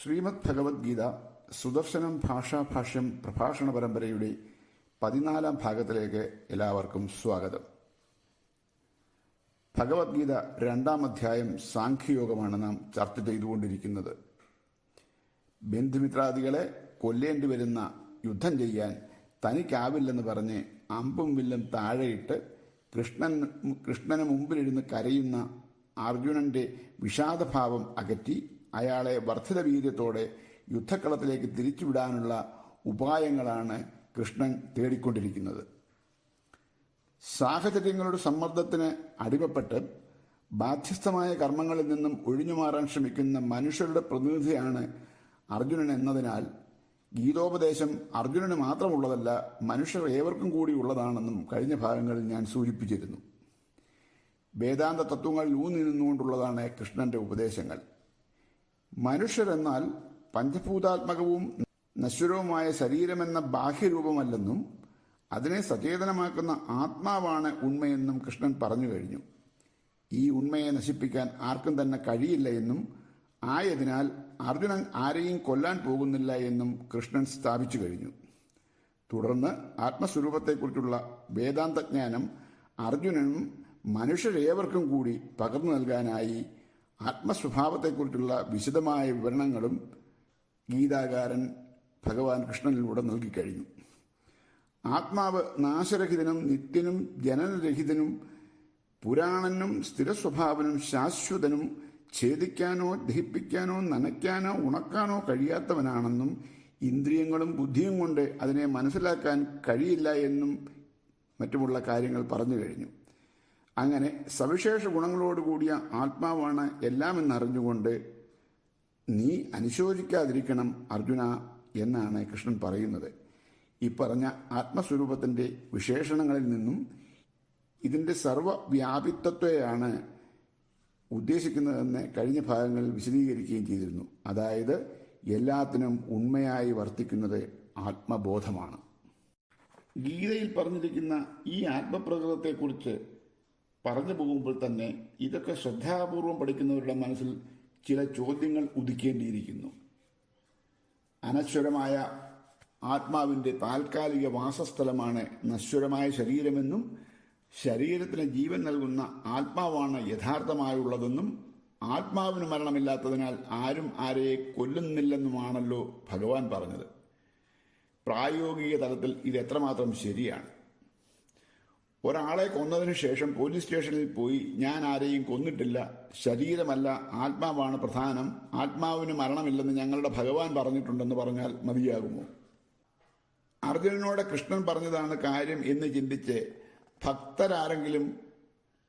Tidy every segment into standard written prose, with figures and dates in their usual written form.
ശ്രീമദ് ഭഗവത്ഗീത സുദർശനം ഭാഷാഭാഷ്യം പ്രഭാഷണ പരമ്പരയുടെ 14-ാം ഭാഗത്തിലേക്ക് എല്ലാവർക്കും സ്വാഗതം. ഭഗവത്ഗീത 2-ാം അധ്യായം സാഖ്യയോഗമാണ് നാം ചർച്ച ചെയ്തുകൊണ്ടിരിക്കുന്നത്. ബന്ധുമിത്രാദികളെ കൊല്ലേണ്ടി വരുന്ന യുദ്ധം ചെയ്യാൻ തനിക്കാവില്ലെന്ന് പറഞ്ഞ് അമ്പും വില്ലും താഴെയിട്ട് കൃഷ്ണന് മുമ്പിലിരുന്ന് കരയുന്ന അർജുനന്റെ വിഷാദഭാവം അകറ്റി അയാളെ വർദ്ധിത വീര്യത്തോടെ യുദ്ധക്കളത്തിലേക്ക് തിരിച്ചുവിടാനുള്ള ഉപായങ്ങളാണ് കൃഷ്ണൻ തേടിക്കൊണ്ടിരിക്കുന്നത്. സാഹചര്യങ്ങളുടെ സമ്മർദ്ദത്തിന് അടിമപ്പെട്ട് ബാധ്യസ്ഥമായ കർമ്മങ്ങളിൽ നിന്നും ഒഴിഞ്ഞുമാറാൻ ശ്രമിക്കുന്ന മനുഷ്യരുടെ പ്രതിനിധിയാണ് അർജുനൻ എന്നതിനാൽ ഗീതോപദേശം അർജുനന് മാത്രമുള്ളതല്ല, മനുഷ്യർ ഏവർക്കും കൂടി ഉള്ളതാണെന്നും കഴിഞ്ഞ ഭാഗങ്ങളിൽ ഞാൻ സൂചിപ്പിച്ചിരുന്നു. വേദാന്ത തത്വങ്ങളിൽ ഊന്നി നിന്നുകൊണ്ടുള്ളതാണ് കൃഷ്ണന്റെ ഉപദേശങ്ങൾ. മനുഷ്യരെന്നാൽ പഞ്ചഭൂതാത്മകവും നശ്വരവുമായ ശരീരമെന്ന ബാഹ്യരൂപമല്ലെന്നും അതിനെ സചേതനമാക്കുന്ന ആത്മാവാണ് ഉണ്മയെന്നും കൃഷ്ണൻ പറഞ്ഞു കഴിഞ്ഞു. ഈ ഉണ്മയെ നശിപ്പിക്കാൻ ആർക്കും തന്നെ കഴിയില്ല എന്നും ആയതിനാൽ അർജുനൻ ആരെയും കൊല്ലാൻ പോകുന്നില്ല എന്നും കൃഷ്ണൻ സ്ഥാപിച്ചു കഴിഞ്ഞു. തുടർന്ന് ആത്മസ്വരൂപത്തെക്കുറിച്ചുള്ള വേദാന്തജ്ഞാനം അർജുനനും മനുഷ്യരേവർക്കും കൂടി പകർന്നു നൽകാനായി ആത്മസ്വഭാവത്തെക്കുറിച്ചുള്ള വിശദമായ വിവരണങ്ങളും ഗീതാകാരൻ ഭഗവാൻ കൃഷ്ണനിലൂടെ നൽകിക്കഴിഞ്ഞു. ആത്മാവ് നാശരഹിതനും നിത്യനും ജനനരഹിതനും പുരാണനും സ്ഥിരസ്വഭാവനും ശാശ്വതനും ഛേദിക്കാനോ ദഹിപ്പിക്കാനോ നനയ്ക്കാനോ ഉണക്കാനോ കഴിയാത്തവനാണെന്നും ഇന്ദ്രിയങ്ങളും ബുദ്ധിയും കൊണ്ട് അതിനെ മനസ്സിലാക്കാൻ കഴിയില്ല എന്നും മറ്റുമുള്ള കാര്യങ്ങൾ പറഞ്ഞു കഴിഞ്ഞു. അങ്ങനെ സവിശേഷ ഗുണങ്ങളോടുകൂടിയ ആത്മാവാണ് എല്ലാമെന്നറിഞ്ഞുകൊണ്ട് നീ അനുശോചിക്കാതിരിക്കണം അർജുന എന്നാണ് കൃഷ്ണൻ പറയുന്നത്. ഈ പറഞ്ഞ ആത്മസ്വരൂപത്തിൻ്റെ വിശേഷണങ്ങളിൽ നിന്നും ഇതിൻ്റെ സർവവ്യാപിത്വത്തെയാണ് ഉദ്ദേശിക്കുന്നതെന്ന് കഴിഞ്ഞ ഭാഗങ്ങളിൽ വിശദീകരിക്കുകയും ചെയ്തിരുന്നു. അതായത് എല്ലാത്തിനും ഉണ്മയായി വർത്തിക്കുന്നത് ആത്മബോധമാണ്. ഗീതയിൽ പറഞ്ഞിരിക്കുന്ന ഈ ആത്മപ്രകൃതത്തെക്കുറിച്ച് പറഞ്ഞു പോകുമ്പോൾ തന്നെ ഇതൊക്കെ ശ്രദ്ധാപൂർവം പഠിക്കുന്നവരുടെ മനസ്സിൽ ചില ചോദ്യങ്ങൾ ഉദിക്കേണ്ടിയിരിക്കുന്നു. അനശ്വരമായ ആത്മാവിൻ്റെ താൽക്കാലിക വാസസ്ഥലമാണ് നശ്വരമായ ശരീരമെന്നും ശരീരത്തിന് ജീവൻ നൽകുന്ന ആത്മാവാണ് യഥാർത്ഥമായുള്ളതെന്നും ആത്മാവിന് മരണമില്ലാത്തതിനാൽ ആരും ആരെയെ കൊല്ലുന്നില്ലെന്നുമാണല്ലോ ഭഗവാൻ പറഞ്ഞത്. പ്രായോഗിക തലത്തിൽ ഇത് എത്രമാത്രം ശരിയാണ്? ഒരാളെ കൊന്നതിന് ശേഷം പോലീസ് സ്റ്റേഷനിൽ പോയി ഞാൻ ആരെയും കൊന്നിട്ടില്ല, ശരീരമല്ല ആത്മാവാണ് പ്രധാനം, ആത്മാവിന് മരണമില്ലെന്ന് ഞങ്ങളുടെ ഭഗവാൻ പറഞ്ഞിട്ടുണ്ടെന്ന് പറഞ്ഞാൽ മതിയാകുമോ? അർജുനനോട് കൃഷ്ണൻ പറഞ്ഞതാണ് കാര്യം എന്ന് ചിന്തിച്ച്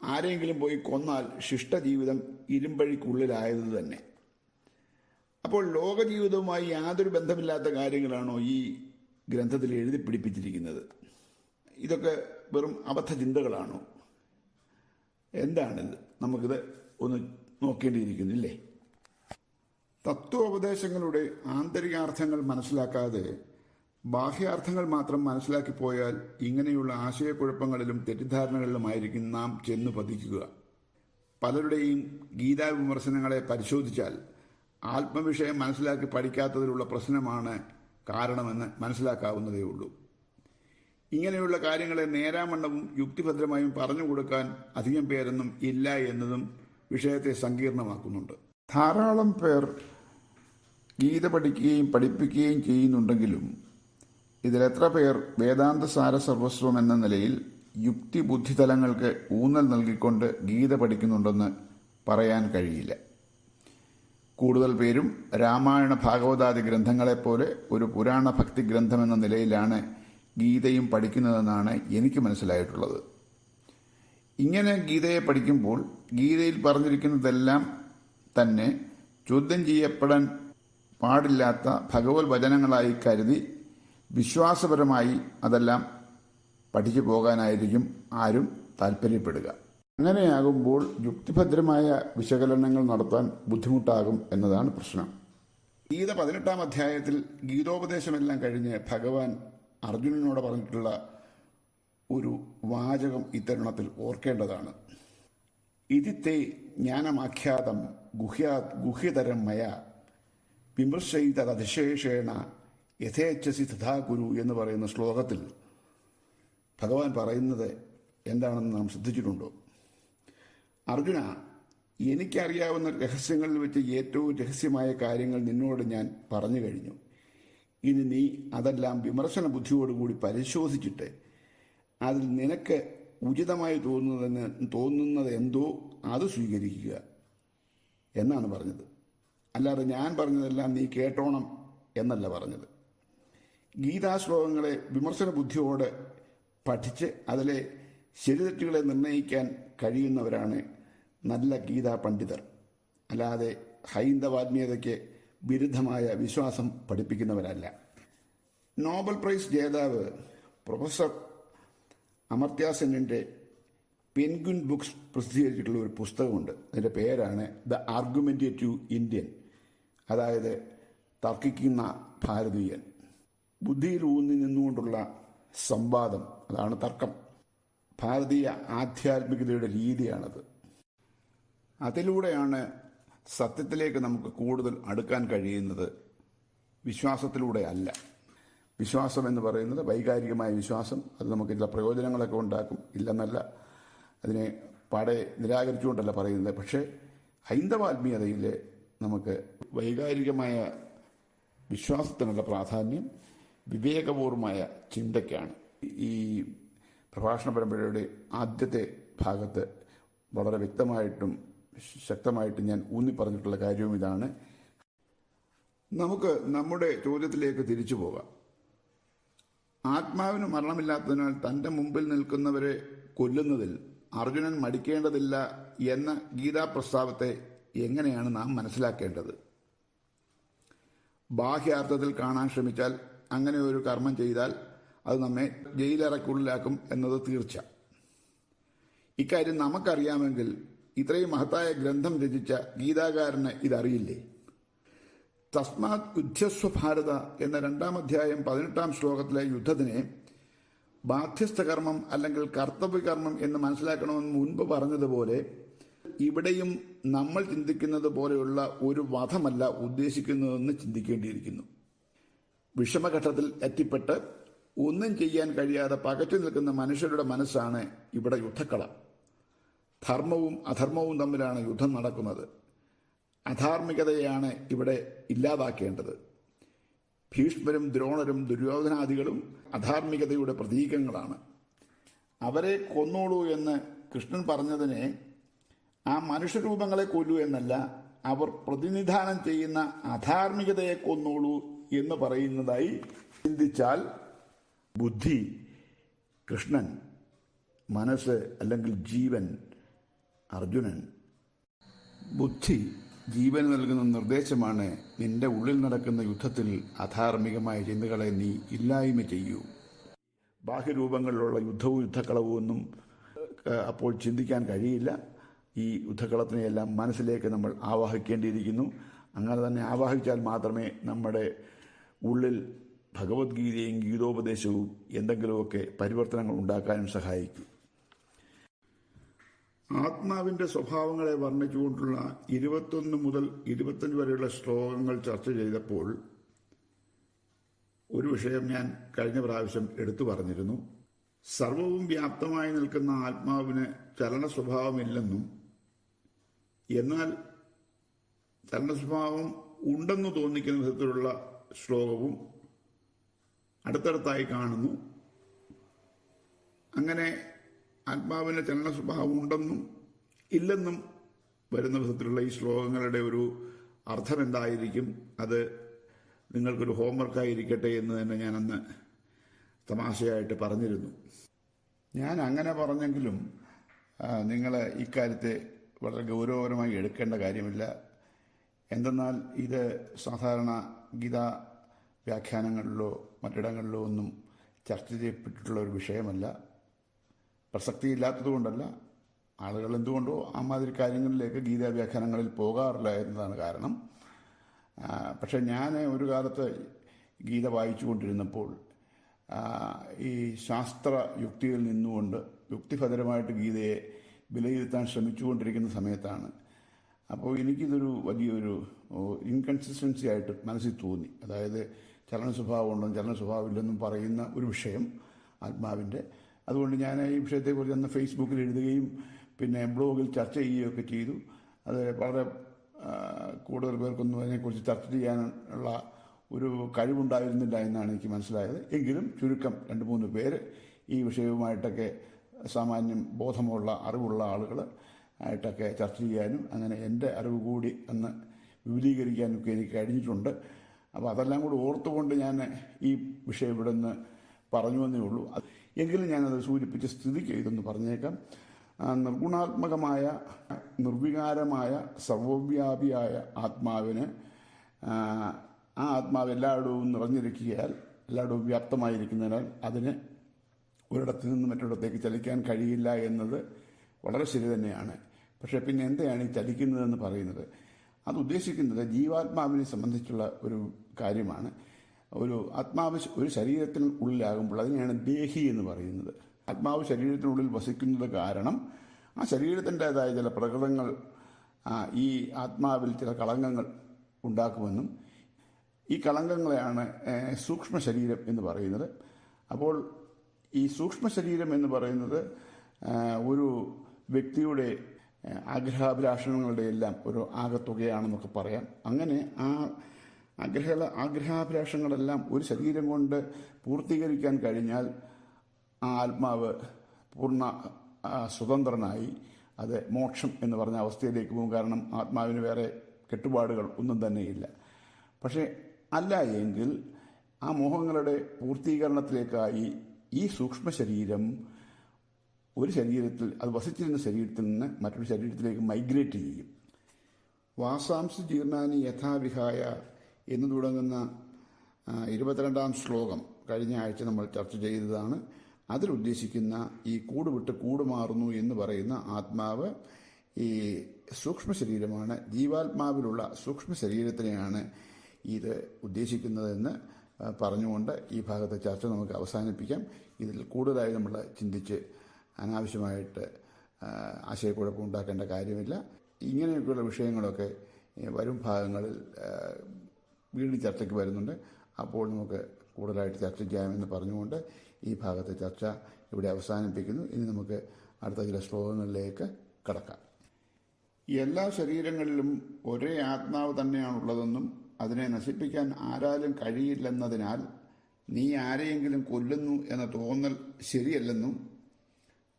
ആരെങ്കിലും പോയി കൊന്നാൽ ശിഷ്ടജീവിതം ഇരുമ്പഴിക്കുള്ളിലായത് തന്നെ. അപ്പോൾ ലോകജീവിതവുമായി യാതൊരു ബന്ധമില്ലാത്ത കാര്യങ്ങളാണോ ഈ ഗ്രന്ഥത്തിൽ എഴുതി പിടിപ്പിച്ചിരിക്കുന്നത്? ഇതൊക്കെ വെറും അബദ്ധ ചിന്തകളാണോ? എന്താണിത്? നമുക്കിത് ഒന്ന് നോക്കേണ്ടിയിരിക്കുന്നില്ലേ? തത്വോപദേശങ്ങളുടെ ആന്തരികാർത്ഥങ്ങൾ മനസ്സിലാക്കാതെ ബാഹ്യാർത്ഥങ്ങൾ മാത്രം മനസ്സിലാക്കിപ്പോയാൽ ഇങ്ങനെയുള്ള ആശയക്കുഴപ്പങ്ങളിലും തെറ്റിദ്ധാരണകളിലുമായിരിക്കും നാം ചെന്നു പതിക്കുക. പലരുടെയും ഗീതാ വിമർശനങ്ങളെ പരിശോധിച്ചാൽ ആത്മവിഷയം മനസ്സിലാക്കി പഠിക്കാത്തതിലുള്ള പ്രശ്നമാണ് കാരണമെന്ന് മനസ്സിലാക്കാവുന്നതേ ഉള്ളൂ. ഇങ്ങനെയുള്ള കാര്യങ്ങളെ നേരാമണ്ണവും യുക്തിഭദ്രമായും പറഞ്ഞു കൊടുക്കാൻ അധികം പേരൊന്നും ഇല്ല എന്നതും വിഷയത്തെ സങ്കീർണമാക്കുന്നുണ്ട്. ധാരാളം പേർ ഗീത പഠിക്കുകയും പഠിപ്പിക്കുകയും ചെയ്യുന്നുണ്ടെങ്കിലും ഇതിലെത്ര പേർ വേദാന്ത സാര സർവസ്വം എന്ന നിലയിൽ യുക്തി ബുദ്ധിതലങ്ങൾക്ക് ഊന്നൽ നൽകിക്കൊണ്ട് ഗീത പഠിക്കുന്നുണ്ടെന്ന് പറയാൻ കഴിയില്ല. കൂടുതൽ പേരും രാമായണ ഭാഗവതാദി ഗ്രന്ഥങ്ങളെപ്പോലെ ഒരു പുരാണ ഭക്തി ഗ്രന്ഥമെന്ന നിലയിലാണ് ഗീതയും പഠിക്കുന്നതെന്നാണ് എനിക്ക് മനസ്സിലായിട്ടുള്ളത്. ഇങ്ങനെ ഗീതയെ പഠിക്കുമ്പോൾ ഗീതയിൽ പറഞ്ഞിരിക്കുന്നതെല്ലാം തന്നെ ചോദ്യം ചെയ്യപ്പെടാൻ പാടില്ലാത്ത ഭഗവത് വചനങ്ങളായി കരുതി വിശ്വാസപരമായി അതെല്ലാം പഠിച്ചു പോകാനായിരിക്കും ആരും താല്പര്യപ്പെടുക. അങ്ങനെയാകുമ്പോൾ യുക്തിഭദ്രമായ വിശകലനങ്ങൾ നടത്താൻ ബുദ്ധിമുട്ടാകും എന്നതാണ് പ്രശ്നം. ഗീത 18-ാം അധ്യായത്തിൽ ഗീതോപദേശമെല്ലാം കഴിഞ്ഞ് ഭഗവാൻ അർജുനനോട് പറഞ്ഞിട്ടുള്ള ഒരു വാചകം ഇത്തരുണത്തിൽ ഓർക്കേണ്ടതാണ്. ഇതിത്തെ ജ്ഞാനമാഖ്യാതം ഗുഹ്യതരം മയ വിമർശയിതതിശേഷേണ യഥേച്ഛസി തഥാ കുരു എന്ന് പറയുന്ന ശ്ലോകത്തിൽ ഭഗവാൻ പറയുന്നത് എന്താണെന്ന് നാം ശ്രദ്ധിച്ചിട്ടുണ്ടോ? അർജുന, എനിക്കറിയാവുന്ന രഹസ്യങ്ങളിൽ വെച്ച് ഏറ്റവും രഹസ്യമായ കാര്യങ്ങൾ നിന്നോട് ഞാൻ പറഞ്ഞു കഴിഞ്ഞു. ഇനി നീ അതെല്ലാം വിമർശന ബുദ്ധിയോടുകൂടി പരിശോധിച്ചിട്ട് അതിൽ നിനക്ക് ഉചിതമായി തോന്നുന്നത് എന്തോ അത് സ്വീകരിക്കുക എന്നാണ് പറഞ്ഞത്. അല്ലാതെ ഞാൻ പറഞ്ഞതെല്ലാം നീ കേട്ടോണം എന്നല്ല പറഞ്ഞത്. ഗീതാശ്ലോകങ്ങളെ വിമർശന ബുദ്ധിയോട് പഠിച്ച് അതിലെ ശരിതെറ്റുകളെ നിർണ്ണയിക്കാൻ കഴിയുന്നവരാണ് നല്ല ഗീതാ പണ്ഡിതർ. അല്ലാതെ ഹൈന്ദവാത്മീയതയ്ക്ക് വിരുദ്ധമായ വിശ്വാസം പഠിപ്പിക്കുന്നവരല്ല. നോബൽ പ്രൈസ് ജേതാവ് പ്രൊഫസർ അമർത്യ സെന്നിൻ്റെ പെൻഗ്വിൻ ബുക്സ് പ്രസിദ്ധീകരിച്ചിട്ടുള്ള ഒരു പുസ്തകമുണ്ട്. അതിൻ്റെ പേരാണ് ദ ആർഗ്യുമെൻറ്റേറ്റീവ് ഇന്ത്യൻ, അതായത് തർക്കിക്കുന്ന ഭാരതീയൻ. ബുദ്ധിയിൽ ഊന്നി നിന്നുകൊണ്ടുള്ള സംവാദം, അതാണ് തർക്കം. ഭാരതീയ ആധ്യാത്മികതയുടെ രീതിയാണത്. അതിലൂടെയാണ് സത്യത്തിലേക്ക് നമുക്ക് കൂടുതൽ അടുക്കാൻ കഴിയുന്നത്, വിശ്വാസത്തിലൂടെ അല്ല. വിശ്വാസം എന്ന് പറയുന്നത് വൈകാരികമായ വിശ്വാസം. അത് നമുക്ക് ചില പ്രയോജനങ്ങളൊക്കെ ഉണ്ടാക്കും, ഇല്ലെന്നല്ല, അതിനെ പാടെ നിരാകരിച്ചുകൊണ്ടല്ല പറയുന്നത്. പക്ഷേ ഹൈന്ദവാത്മീയതയിൽ നമുക്ക് വൈകാരികമായ വിശ്വാസത്തിനുള്ള പ്രാധാന്യം വിവേകപൂർവമായ ചിന്തയ്ക്കാണ്. ഈ പ്രഭാഷണ പരമ്പരയുടെ ആദ്യത്തെ ഭാഗത്ത് വളരെ വ്യക്തമായിട്ടും ശക്തമായിട്ടും ഞാൻ ഊന്നി പറഞ്ഞിട്ടുള്ള കാര്യവും ഇതാണ്. നമുക്ക് നമ്മുടെ ചോദ്യത്തിലേക്ക് തിരിച്ചു പോകാം. ആത്മാവിന് മരണമില്ലാത്തതിനാൽ തൻ്റെ മുമ്പിൽ നിൽക്കുന്നവരെ കൊല്ലുന്നതിൽ അർജുനൻ മടിക്കേണ്ടതില്ല എന്ന ഗീതാപ്രസ്താവത്തെ എങ്ങനെയാണ് നാം മനസ്സിലാക്കേണ്ടത്? ബാഹ്യാർത്ഥത്തിൽ കാണാൻ ശ്രമിച്ചാൽ, അങ്ങനെ ഒരു കർമ്മം ചെയ്താൽ അത് നമ്മെ ജയിലറയ്ക്കുള്ളിലാക്കും എന്നത് തീർച്ച. ഇക്കാര്യം നമുക്കറിയാമെങ്കിൽ ഇത്രയും മഹത്തായ ഗ്രന്ഥം രചിച്ച ഗീതാകാരന് ഇതറിയില്ലേ? തസ്മാത് യുദ്ധസ്വ ഭാരത എന്ന 2-ാം അധ്യായം 18-ാം ശ്ലോകത്തിലെ യുദ്ധത്തിനെ ബാധ്യസ്ഥകർമ്മം അല്ലെങ്കിൽ കർത്തവ്യകർമ്മം എന്ന് മനസ്സിലാക്കണമെന്ന് മുൻപ് പറഞ്ഞതുപോലെ ഇവിടെയും നമ്മൾ ചിന്തിക്കുന്നത് പോലെയുള്ള ഒരു വധമല്ല ഉദ്ദേശിക്കുന്നതെന്ന് ചിന്തിക്കേണ്ടിയിരിക്കുന്നു. വിഷമഘട്ടത്തിൽ എത്തിപ്പെട്ട് ഒന്നും ചെയ്യാൻ കഴിയാതെ പകച്ചു നിൽക്കുന്ന മനുഷ്യരുടെ മനസ്സാണ് ഇവിടെ യുദ്ധക്കളം. ധർമ്മവും അധർമ്മവും തമ്മിലാണ് യുദ്ധം നടക്കുന്നത്. അധാർമികതയാണ് ഇവിടെ ഇല്ലാതാക്കേണ്ടത്. ഭീഷ്മരും ദ്രോണരും ദുര്യോധനാദികളും അധാർമികതയുടെ പ്രതീകങ്ങളാണ്. അവരെ കൊന്നോളൂ എന്ന് കൃഷ്ണൻ പറഞ്ഞതിനെ ആ മനുഷ്യരൂപങ്ങളെ കൊല്ലൂ എന്നല്ല, അവർ പ്രതിനിധാനം ചെയ്യുന്ന അധാർമികതയെ കൊന്നോളൂ എന്ന് പറയുന്നതായി ചിന്തിച്ചാൽ ബുദ്ധി കൃഷ്ണൻ, മനസ്സ് അല്ലെങ്കിൽ ജീവൻ അർജുനൻ. ബുദ്ധി ജീവന് നൽകുന്ന നിർദ്ദേശമാണ്, നിന്റെ ഉള്ളിൽ നടക്കുന്ന യുദ്ധത്തിൽ അധാർമികമായ ചിന്തകളെ നീ ഇല്ലായ്മ ചെയ്യൂ. ബാഹ്യരൂപങ്ങളിലുള്ള യുദ്ധവും യുദ്ധക്കളവും ഒന്നും അപ്പോൾ ചിന്തിക്കാൻ കഴിയില്ല. ഈ യുദ്ധക്കളത്തിനെയെല്ലാം മനസ്സിലേക്ക് നമ്മൾ ആവാഹിക്കേണ്ടിയിരിക്കുന്നു. അങ്ങനെ തന്നെ ആവാഹിച്ചാൽ മാത്രമേ നമ്മുടെ ഉള്ളിൽ ഭഗവത്ഗീതയും ഗീതോപദേശവും എന്തെങ്കിലുമൊക്കെ പരിവർത്തനങ്ങൾ ഉണ്ടാക്കാനും സഹായിക്കും. ആത്മാവിൻ്റെ സ്വഭാവങ്ങളെ വർണ്ണിച്ചുകൊണ്ടുള്ള 21 മുതൽ 25 വരെയുള്ള ശ്ലോകങ്ങൾ ചർച്ച ചെയ്തപ്പോൾ ഒരു വിഷയം ഞാൻ കഴിഞ്ഞ പ്രാവശ്യം എടുത്തു പറഞ്ഞിരുന്നു. സർവവും വ്യാപ്തമായി നിൽക്കുന്ന ആത്മാവിന് ചലന സ്വഭാവമില്ലെന്നും എന്നാൽ ചലന സ്വഭാവം ഉണ്ടെന്ന് തോന്നിക്കുന്ന വിധത്തിലുള്ള ശ്ലോകവും അടുത്തടുത്തായി കാണുന്നു. അങ്ങനെ ആത്മാവിന് ചലന സ്വഭാവം ഉണ്ടെന്നും ഇല്ലെന്നും വരുന്ന വിധത്തിലുള്ള ഈ ശ്ലോകങ്ങളുടെ ഒരു അർത്ഥം എന്തായിരിക്കും, അത് നിങ്ങൾക്കൊരു ഹോംവർക്കായിരിക്കട്ടെ എന്ന് തന്നെ ഞാനന്ന് തമാശയായിട്ട് പറഞ്ഞിരുന്നു. ഞാൻ അങ്ങനെ പറഞ്ഞെങ്കിലും നിങ്ങൾ ഇക്കാര്യത്തെ വളരെ ഗൗരവപരമായി എടുക്കേണ്ട കാര്യമില്ല. എന്തെന്നാൽ ഇത് സാധാരണ ഗീതാ വ്യാഖ്യാനങ്ങളിലോ മറ്റിടങ്ങളിലോ ഒന്നും ചർച്ച ചെയ്യപ്പെട്ടിട്ടുള്ള ഒരു വിഷയമല്ല. പ്രസക്തിയില്ലാത്തതുകൊണ്ടല്ല, ആളുകൾ എന്തുകൊണ്ടോ ആ മാതിരി കാര്യങ്ങളിലേക്ക് ഗീതാ വ്യാഖ്യാനങ്ങളിൽ പോകാറില്ല എന്നതാണ് കാരണം. പക്ഷെ ഞാൻ ഒരു കാലത്ത് ഗീത വായിച്ചുകൊണ്ടിരുന്നപ്പോൾ ഈ ശാസ്ത്ര യുക്തിയിൽ നിന്നുകൊണ്ട് യുക്തിഭദ്രമായിട്ട് ഗീതയെ വിലയിരുത്താൻ ശ്രമിച്ചുകൊണ്ടിരിക്കുന്ന സമയത്താണ് അപ്പോൾ എനിക്കിതൊരു വലിയൊരു ഇൻകൺസിസ്റ്റൻസി ആയിട്ട് മനസ്സിൽ തോന്നി. അതായത് ചലന സ്വഭാവം ഉണ്ടെന്നും ചലന സ്വഭാവമില്ലെന്നും പറയുന്ന ഒരു വിഷയം ആത്മാവിൻ്റെ. അതുകൊണ്ട് ഞാൻ ഈ വിഷയത്തെക്കുറിച്ച് അന്ന് ഫേസ്ബുക്കിൽ എഴുതുകയും പിന്നെ ബ്ലോഗിൽ ചർച്ച ചെയ്യുകയൊക്കെ ചെയ്തു. അത് വളരെ കൂടുതൽ പേർക്കൊന്നും അതിനെക്കുറിച്ച് ചർച്ച ചെയ്യാനുള്ള ഒരു കഴിവുണ്ടായിരുന്നില്ല എന്നാണ് എനിക്ക് മനസ്സിലായത്. എങ്കിലും ചുരുക്കം 2-3 പേര് ഈ വിഷയവുമായിട്ടൊക്കെ സാമാന്യം ബോധമുള്ള അറിവുള്ള ആളുകൾ ആയിട്ടൊക്കെ ചർച്ച ചെയ്യാനും അങ്ങനെ എൻ്റെ അറിവ് കൂടി അന്ന് വിപുലീകരിക്കാനൊക്കെ എനിക്ക് കഴിഞ്ഞിട്ടുണ്ട്. അപ്പോൾ അതെല്ലാം കൂടി ഓർത്തുകൊണ്ട് ഞാൻ ഈ വിഷയം ഇവിടെ നിന്ന് പറഞ്ഞുവെന്നേ ഉള്ളൂ. എങ്കിലും ഞാനത് സൂചിപ്പിച്ച സ്ഥിതിക്ക് ഇതൊന്ന് പറഞ്ഞേക്കാം. നിർഗുണാത്മകമായ നിർവികാരമായ സർവവ്യാപിയായ ആത്മാവിന് ആ ആത്മാവ് എല്ലായിടവും നിറഞ്ഞിരിക്കുകയാൽ എല്ലായിടവും വ്യാപ്തമായിരിക്കുന്നതിനാൽ അതിന് ഒരിടത്തു നിന്ന് മറ്റൊരിടത്തേക്ക് ചലിക്കാൻ കഴിയില്ല എന്നത് വളരെ ശരി തന്നെയാണ്. പക്ഷേ പിന്നെ എന്താണ് ഈ ചലിക്കുന്നതെന്ന് പറയുന്നത്? അത് ഉദ്ദേശിക്കുന്നത് ജീവാത്മാവിനെ സംബന്ധിച്ചുള്ള ഒരു കാര്യമാണ്. ഒരു ആത്മാവ് ഒരു ശരീരത്തിന് ഉള്ളിലാകുമ്പോൾ അതിനെയാണ് ദേഹി എന്ന് പറയുന്നത്. ആത്മാവ് ശരീരത്തിനുള്ളിൽ വസിക്കുന്നത് കാരണം ആ ശരീരത്തിൻ്റെതായ ചില പ്രകൃതങ്ങൾ ഈ ആത്മാവിൽ ചില കളങ്കങ്ങൾ ഉണ്ടാക്കുമെന്നും ഈ കളങ്കങ്ങളെയാണ് സൂക്ഷ്മ ശരീരം എന്ന് പറയുന്നത്. അപ്പോൾ ഈ സൂക്ഷ്മ ശരീരം എന്ന് പറയുന്നത് ഒരു വ്യക്തിയുടെ ആഗ്രഹാഭിലാഷങ്ങളുടെ എല്ലാം ഒരു ആകത്തുകയാണെന്നൊക്കെ പറയാം. അങ്ങനെ ആ ആഗ്രഹാഭിലാഷങ്ങളെല്ലാം ഒരു ശരീരം കൊണ്ട് പൂർത്തീകരിക്കാൻ കഴിഞ്ഞാൽ ആ ആത്മാവ് പൂർണ്ണ സ്വതന്ത്രനായി അത് മോക്ഷം എന്ന് പറഞ്ഞ അവസ്ഥയിലേക്ക് പോകും. കാരണം ആത്മാവിന് വേറെ കെട്ടുപാടുകൾ ഒന്നും തന്നെയില്ല. പക്ഷേ അല്ല എങ്കിൽ ആ മോഹങ്ങളുടെ പൂർത്തീകരണത്തിലേക്കായി ഈ സൂക്ഷ്മ ശരീരം ഒരു ശരീരത്തിൽ അത് വസിച്ചിരുന്ന ശരീരത്തിൽ നിന്ന് മറ്റൊരു ശരീരത്തിലേക്ക് മൈഗ്രേറ്റ് ചെയ്യും. വാസാംസി ജീർണാനി യഥാവിഹായ എന്ന് തുടങ്ങുന്ന 22-ാം ശ്ലോകം കഴിഞ്ഞ ആഴ്ച നമ്മൾ ചർച്ച ചെയ്തതാണ്. അതിലുദ്ദേശിക്കുന്ന ഈ കൂട് വിട്ട് കൂട് മാറുന്നു എന്ന് പറയുന്ന ആത്മാവ് ഈ സൂക്ഷ്മ ശരീരമാണ്. ജീവാത്മാവിലുള്ള സൂക്ഷ്മ ശരീരത്തിനെയാണ് ഇത് ഉദ്ദേശിക്കുന്നതെന്ന് പറഞ്ഞുകൊണ്ട് ഈ ഭാഗത്തെ ചർച്ച നമുക്ക് അവസാനിപ്പിക്കാം. ഇതിൽ കൂടുതലായി നമ്മൾ ചിന്തിച്ച് അനാവശ്യമായിട്ട് ആശയക്കുഴപ്പം ഉണ്ടാക്കേണ്ട കാര്യമില്ല. ഇങ്ങനെയൊക്കെയുള്ള വിഷയങ്ങളൊക്കെ വരും ഭാഗങ്ങളിൽ വീണ്ടും ചർച്ചയ്ക്ക് വരുന്നുണ്ട്. അപ്പോൾ നമുക്ക് കൂടുതലായിട്ട് ചർച്ച ചെയ്യാമെന്ന് പറഞ്ഞുകൊണ്ട് ഈ ഭാഗത്തെ ചർച്ച ഇവിടെ അവസാനിപ്പിക്കുന്നു. ഇനി നമുക്ക് അടുത്ത ചില ശ്ലോകങ്ങളിലേക്ക് കടക്കാം. എല്ലാ ശരീരങ്ങളിലും ഒരേ ആത്മാവ് തന്നെയാണുള്ളതെന്നും അതിനെ നശിപ്പിക്കാൻ ആരാലും കഴിയില്ലെന്നതിനാൽ നീ ആരെയെങ്കിലും കൊല്ലുന്നു എന്ന തോന്നൽ ശരിയല്ലെന്നും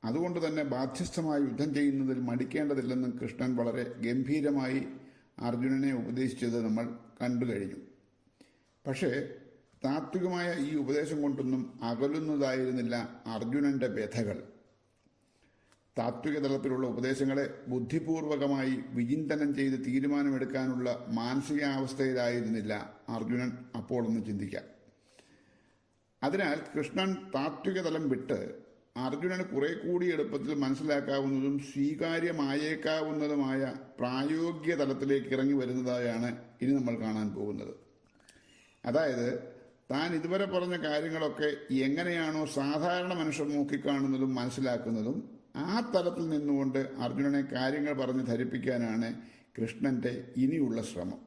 അതുകൊണ്ട് തന്നെ ബാധ്യസ്ഥമായി യുദ്ധം ചെയ്യുന്നതിൽ മടിക്കേണ്ടതില്ലെന്നും കൃഷ്ണൻ വളരെ ഗംഭീരമായി അർജുനനെ ഉപദേശിച്ചത് നമ്മൾ കണ്ടു കഴിഞ്ഞു. പക്ഷേ താത്വികമായ ഈ ഉപദേശം കൊണ്ടൊന്നും അകലുന്നതായിരുന്നില്ല അർജുനന്റെ വ്യഥകൾ. താത്വിക തലത്തിലുള്ള ഉപദേശങ്ങളെ ബുദ്ധിപൂർവകമായി വിചിന്തനം ചെയ്ത് തീരുമാനമെടുക്കാനുള്ള മാനസികാവസ്ഥയിലായിരുന്നില്ല അർജുനൻ അപ്പോൾ ഒന്ന് ചിന്തിക്കാം. അതിനാൽ കൃഷ്ണൻ താത്വിക തലം വിട്ട് അർജുനന് കുറെ കൂടി എളുപ്പത്തിൽ മനസ്സിലാക്കാവുന്നതും സ്വീകാര്യമായേക്കാവുന്നതുമായ പ്രായോഗിക തലത്തിലേക്ക് ഇറങ്ങി വരുന്നതായാണ് ഇനി നമ്മൾ കാണാൻ പോകുന്നത്. അതായത് താൻ ഇതുവരെ പറഞ്ഞ കാര്യങ്ങളൊക്കെ എങ്ങനെയാണോ സാധാരണ മനുഷ്യർ നോക്കിക്കാണുന്നതും മനസ്സിലാക്കുന്നതും ആ തലത്തിൽ നിന്നുകൊണ്ട് അർജുനനെ കാര്യങ്ങൾ പറഞ്ഞ് ധരിപ്പിക്കാനാണ് കൃഷ്ണന്റെ ഇനിയുള്ള ശ്രമം.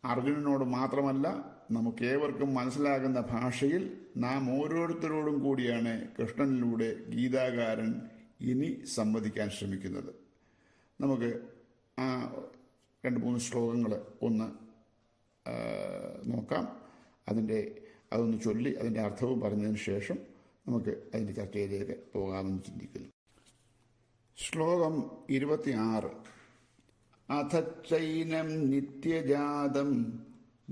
അർജുനനോട് മാത്രമല്ല, നമുക്കേവർക്കും മനസ്സിലാകുന്ന ഭാഷയിൽ നാം ഓരോരുത്തരോടും കൂടിയാണ് കൃഷ്ണനിലൂടെ ഗീതാകാരൻ ഇനി സംവദിക്കാൻ ശ്രമിക്കുന്നത്. നമുക്ക് ആ 2-3 ശ്ലോകങ്ങൾ ഒന്ന് നോക്കാം. അതൊന്ന് ചൊല്ലി അതിൻ്റെ അർത്ഥവും പറഞ്ഞതിന് ശേഷം നമുക്ക് അതിൻ്റെ ചർച്ചയിലേക്ക് പോകാമെന്ന് ചിന്തിക്കുന്നു. ശ്ലോകം 26. അഥൈനം നിത്യജാതം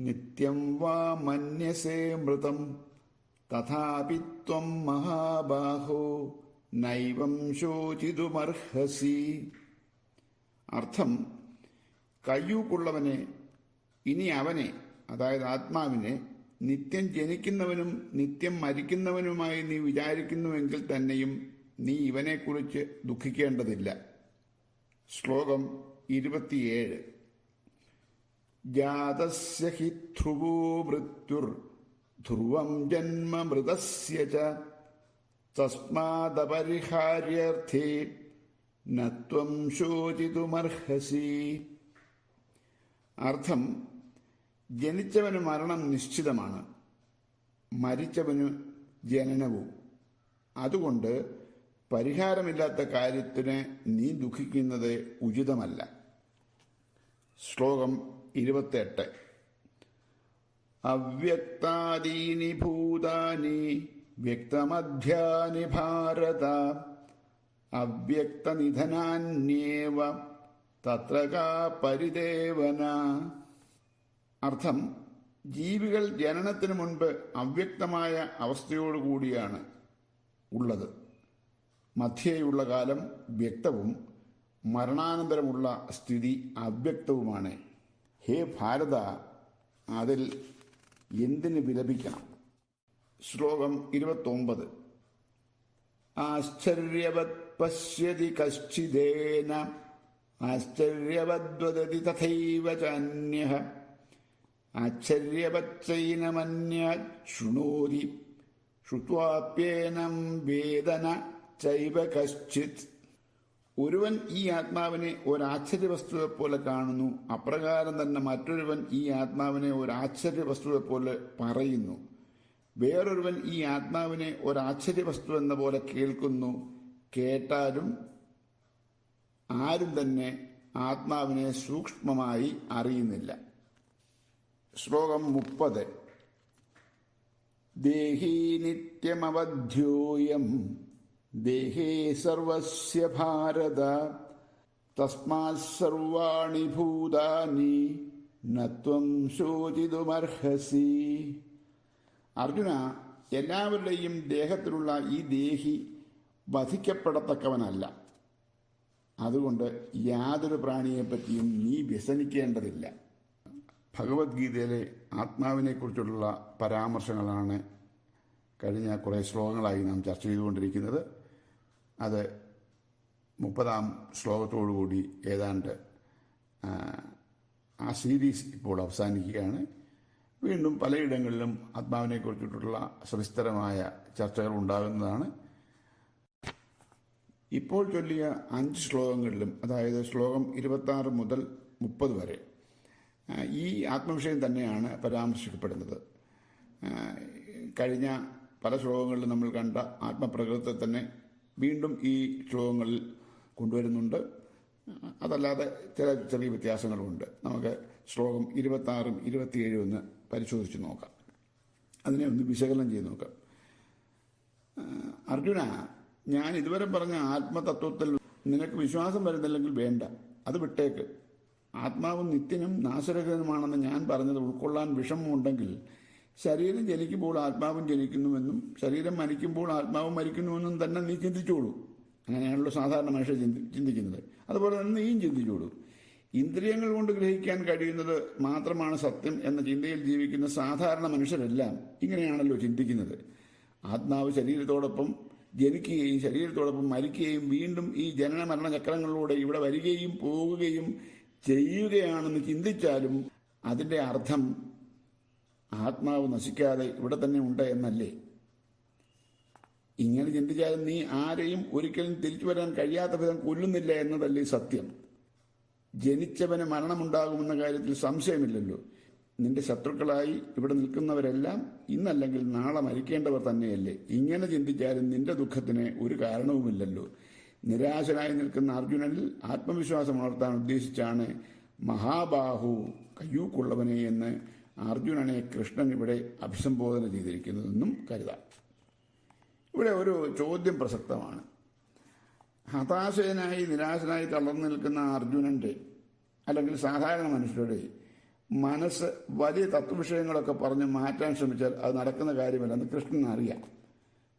നിത്യം വാ മന്യസേ മൃതം തഥാപി ത്വം മഹാബാഹോ നൈവം ശോചിതുമർഹസി. അർത്ഥം: കയ്യൂക്കുള്ളവനെ, ഇനി അവനെ, അതായത് ആത്മാവിനെ നിത്യം ജനിക്കുന്നവനും നിത്യം മരിക്കുന്നവനുമായി നീ വിചാരിക്കുന്നുവെങ്കിൽ തന്നെയും നീ ഇവനെക്കുറിച്ച് ദുഃഖിക്കേണ്ടതില്ല. ശ്ലോകം 27. ജാതസ്യ ഹി ധ്രുവോ മൃത്യുർ ധ്രുവം ജന്മ മൃതസ്യ ച തസ്മാദപരിഹാര്യർത്ഥേ നത്വം ശോചിതുമർഹസി. അർത്ഥം: ജനിച്ചവന് മരണം നിശ്ചിതമാണ്, മരിച്ചവന് ജനനവും. അതുകൊണ്ട് പരിഹാരമില്ലാത്ത കാര്യത്തിന് നീ ദുഃഖിക്കുന്നത് ഉചിതമല്ല. ശ്ലോകം 28. അവ്യക്താദീനി ഭൂതാനി വ്യക്തമധ്യാനി ഭാരത അവ്യക്തനിധനാന്യേവ തത്ര കാ പരിദേവന. അർത്ഥം: ജീവികൾ ജനനത്തിനു മുൻപ് അവ്യക്തമായ അവസ്ഥയോടുകൂടിയാണ് ഉള്ളത്. മധ്യേയുള്ള കാലം വ്യക്തവും മരണാനന്തരമുള്ള സ്ഥിതി അവ്യക്തവുമാണ്. ഹേ ഭാരത, അതിൽ എന്തിന് വിലപിക്കണം? ശ്ലോകം 29. ആശ്ചര്യവത് പശ്യതി കശ്ചിദേന ആശ്ചര്യവദ്വദതി തഥൈവ ചാന്യഃ ആശ്ചര്യവച്ചൈനമന്യാത് ശൃണോതി ശ്രുത്വാപ്യേനം വേദന ചൈവ കശ്ചിത്. ഒരുവൻ ഈ ആത്മാവിനെ ഒരാശ്ചര്യവസ്തുവെ പോലെ കാണുന്നു, അപ്രകാരം തന്നെ മറ്റൊരുവൻ ഈ ആത്മാവിനെ ഒരാശ്ചര്യവസ്തുവെ പോലെ പറയുന്നു. വേറൊരുവൻ ഈ ആത്മാവിനെ ഒരാശ്ചര്യവസ്തു എന്ന പോലെ കേൾക്കുന്നു. കേട്ടാലും ആരും തന്നെ ആത്മാവിനെ സൂക്ഷ്മമായി അറിയുന്നില്ല. ശ്ലോകം 30. ദേഹി നിത്യമവധ്യോയം ദേഹേ സർവസ്യ ഭാരത തസ്മാത് സർവാണി ഭൂതാനി നത്വം ശോചിതുമർഹസി. അർജുന, എല്ലാവരുടെയും ദേഹത്തിലുള്ള ഈ ദേഹി വധിക്കപ്പെടത്തക്കവനല്ല. അതുകൊണ്ട് യാതൊരു പ്രാണിയെപ്പറ്റിയും നീ വ്യസനിക്കേണ്ടതില്ല. ഭഗവത്ഗീതയിലെ ആത്മാവിനെക്കുറിച്ചുള്ള പരാമർശങ്ങളാണ് കഴിഞ്ഞ കുറേ ശ്ലോകങ്ങളായി നാം ചർച്ച ചെയ്തുകൊണ്ടിരിക്കുന്നത്. അത് 30-ാം ശ്ലോകത്തോടുകൂടി ഏതാണ്ട് ആ സീരീസ് ഇപ്പോൾ അവസാനിക്കുകയാണ്. വീണ്ടും പലയിടങ്ങളിലും ആത്മാവിനെക്കുറിച്ചിട്ടുള്ള സവിസ്തരമായ ചർച്ചകൾ ഉണ്ടാകുന്നതാണ്. ഇപ്പോൾ ചൊല്ലിയ 5 ശ്ലോകങ്ങളിലും, അതായത് ശ്ലോകം 26 മുതൽ 30 വരെ, ഈ ആത്മവിഷയം തന്നെയാണ് പരാമർശിക്കപ്പെടുന്നത്. കഴിഞ്ഞ പല ശ്ലോകങ്ങളിലും നമ്മൾ കണ്ട ആത്മപ്രകൃതത്തെ തന്നെ വീണ്ടും ഈ ശ്ലോകങ്ങളിൽ കൊണ്ടുവരുന്നുണ്ട്. അതല്ലാതെ ചില ചെറിയ വ്യത്യാസങ്ങളുമുണ്ട്. നമുക്ക് ശ്ലോകം 26-ഉം 27-ഉം ഒന്ന് പരിശോധിച്ച് നോക്കാം. അതിനെ ഒന്ന് വിശകലനം ചെയ്ത് നോക്കാം. അർജുന, ഞാൻ ഇതുവരെ പറഞ്ഞ ആത്മതത്വത്തിൽ നിനക്ക് വിശ്വാസം വരുന്നില്ലെങ്കിൽ വേണ്ട, അത് വിട്ടേക്ക്. ആത്മാവ് നിത്യനും നാശരഹിതനുമാണെന്ന് ഞാൻ പറഞ്ഞത് ഉൾക്കൊള്ളാൻ വിഷമമുണ്ടെങ്കിൽ ശരീരം ജനിക്കുമ്പോൾ ആത്മാവും ജനിക്കുന്നുവെന്നും ശരീരം മരിക്കുമ്പോൾ ആത്മാവും മരിക്കുന്നുവെന്നും തന്നെ നീ ചിന്തിച്ചോളൂ. അങ്ങനെയാണല്ലോ സാധാരണ മനുഷ്യർ ചിന്തിക്കുന്നത്. അതുപോലെ തന്നെ നീയും ചിന്തിച്ചോളൂ. ഇന്ദ്രിയങ്ങൾ കൊണ്ട് ഗ്രഹിക്കാൻ കഴിയുന്നത് മാത്രമാണ് സത്യം എന്ന ചിന്തയിൽ ജീവിക്കുന്ന സാധാരണ മനുഷ്യരെല്ലാം ഇങ്ങനെയാണല്ലോ ചിന്തിക്കുന്നത്. ആത്മാവ് ശരീരത്തോടൊപ്പം ജനിക്കുകയും ശരീരത്തോടൊപ്പം മരിക്കുകയും വീണ്ടും ഈ ജനന മരണ ചക്രങ്ങളിലൂടെ ഇവിടെ വരികയും പോവുകയും ചെയ്യുകയാണെന്ന് ചിന്തിച്ചാലും അതിൻ്റെ അർത്ഥം ആത്മാവ് നശിക്കാതെ ഇവിടെ തന്നെ ഉണ്ട് എന്നല്ലേ? ഇങ്ങനെ ചിന്തിച്ചാലും നീ ആരെയും ഒരിക്കലും തിരിച്ചു വരാൻ കഴിയാത്ത വിധം കൊല്ലുന്നില്ല എന്നതല്ലേ സത്യം. ജനിച്ചവന് മരണമുണ്ടാകുമെന്ന കാര്യത്തിൽ സംശയമില്ലല്ലോ. നിന്റെ ശത്രുക്കളായി ഇവിടെ നിൽക്കുന്നവരെല്ലാം ഇന്നല്ലെങ്കിൽ നാളെ മരിക്കേണ്ടവർ തന്നെയല്ലേ? ഇങ്ങനെ ചിന്തിച്ചാലും നിന്റെ ദുഃഖത്തിന് ഒരു കാരണവുമില്ലല്ലോ. നിരാശനായി നിൽക്കുന്ന അർജുനനിൽ ആത്മവിശ്വാസം വളർത്താൻ ഉദ്ദേശിച്ചാണ് മഹാബാഹു, കയ്യൂക്കുള്ളവനെ എന്ന് അർജുനനെ കൃഷ്ണൻ ഇവിടെ അഭിസംബോധന ചെയ്തിരിക്കുന്നതെന്നും കരുതാം. ഇവിടെ ഒരു ചോദ്യം പ്രസക്തമാണ്. ഹതാശയനായി നിരാശനായി തളർന്നു നിൽക്കുന്ന അർജുനന്റെ അല്ലെങ്കിൽ സാധാരണ മനുഷ്യരുടെ മനസ്സ് വലിയ തത്വവിഷയങ്ങളൊക്കെ പറഞ്ഞ് മാറ്റാൻ ശ്രമിച്ചാൽ അത് നടക്കുന്ന കാര്യമല്ലെന്ന് കൃഷ്ണൻ അറിയാം.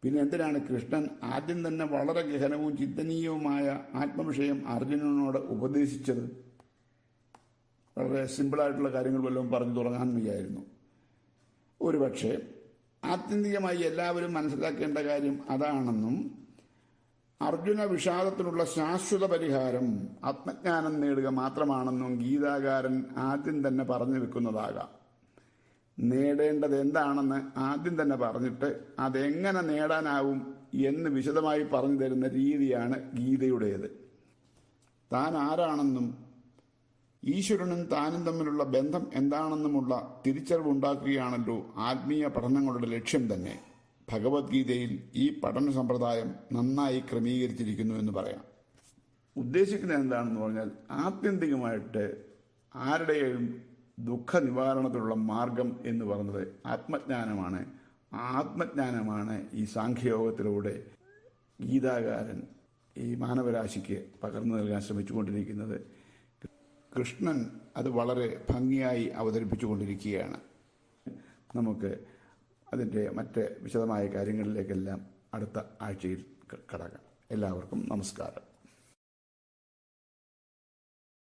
പിന്നെ എന്തിനാണ് കൃഷ്ണൻ ആദ്യം തന്നെ വളരെ ഗഹനവും ചിന്തനീയവുമായ ആത്മവിഷയം അർജുനനോട് ഉപദേശിച്ചത്? വളരെ സിമ്പിളായിട്ടുള്ള കാര്യങ്ങൾ വല്ലതും പറഞ്ഞു തുടങ്ങാൻ വയ്യായിരുന്നു. ഒരുപക്ഷെ ആത്യന്തികമായി എല്ലാവരും മനസ്സിലാക്കേണ്ട കാര്യം അതാണെന്നും അർജുന വിഷാദത്തിനുള്ള ശാശ്വത പരിഹാരം ആത്മജ്ഞാനം നേടുക മാത്രമാണെന്നും ഗീതാകാരൻ ആദ്യം തന്നെ പറഞ്ഞു വെക്കുന്നതാകാം. നേടേണ്ടത് എന്താണെന്ന് ആദ്യം തന്നെ പറഞ്ഞിട്ട് അതെങ്ങനെ നേടാനാവും എന്ന് വിശദമായി പറഞ്ഞു തരുന്ന രീതിയാണ് ഗീതയുടേത്. താൻ ആരാണെന്നും ഈശ്വരനും താനും തമ്മിലുള്ള ബന്ധം എന്താണെന്നുമുള്ള തിരിച്ചറിവുണ്ടാക്കുകയാണല്ലോ ആത്മീയ പഠനങ്ങളുടെ ലക്ഷ്യം തന്നെ. ഭഗവത്ഗീതയിൽ ഈ പഠന സമ്പ്രദായം നന്നായി ക്രമീകരിച്ചിരിക്കുന്നു എന്ന് പറയാം. ഉദ്ദേശിക്കുന്നത് എന്താണെന്ന് പറഞ്ഞാൽ, ആത്യന്തികമായിട്ട് ആരുടെയും ദുഃഖ നിവാരണത്തിലുള്ള മാർഗം എന്ന് പറയുന്നത് ആത്മജ്ഞാനമാണ്. ആത്മജ്ഞാനമാണ് ഈ സാഖ്യയോഗത്തിലൂടെ ഗീതാകാരൻ ഈ മാനവരാശിക്ക് പകർന്നു നൽകാൻ ശ്രമിച്ചുകൊണ്ടിരിക്കുന്നത്. കൃഷ്ണൻ അത് വളരെ ഭംഗിയായി അവതരിപ്പിച്ചുകൊണ്ടിരിക്കുകയാണ്. നമുക്ക് അതിൻ്റെ മറ്റ് വിശദമായ കാര്യങ്ങളിലേക്കെല്ലാം അടുത്ത ആഴ്ചയിൽ കടക്കാം. എല്ലാവർക്കും നമസ്കാരം.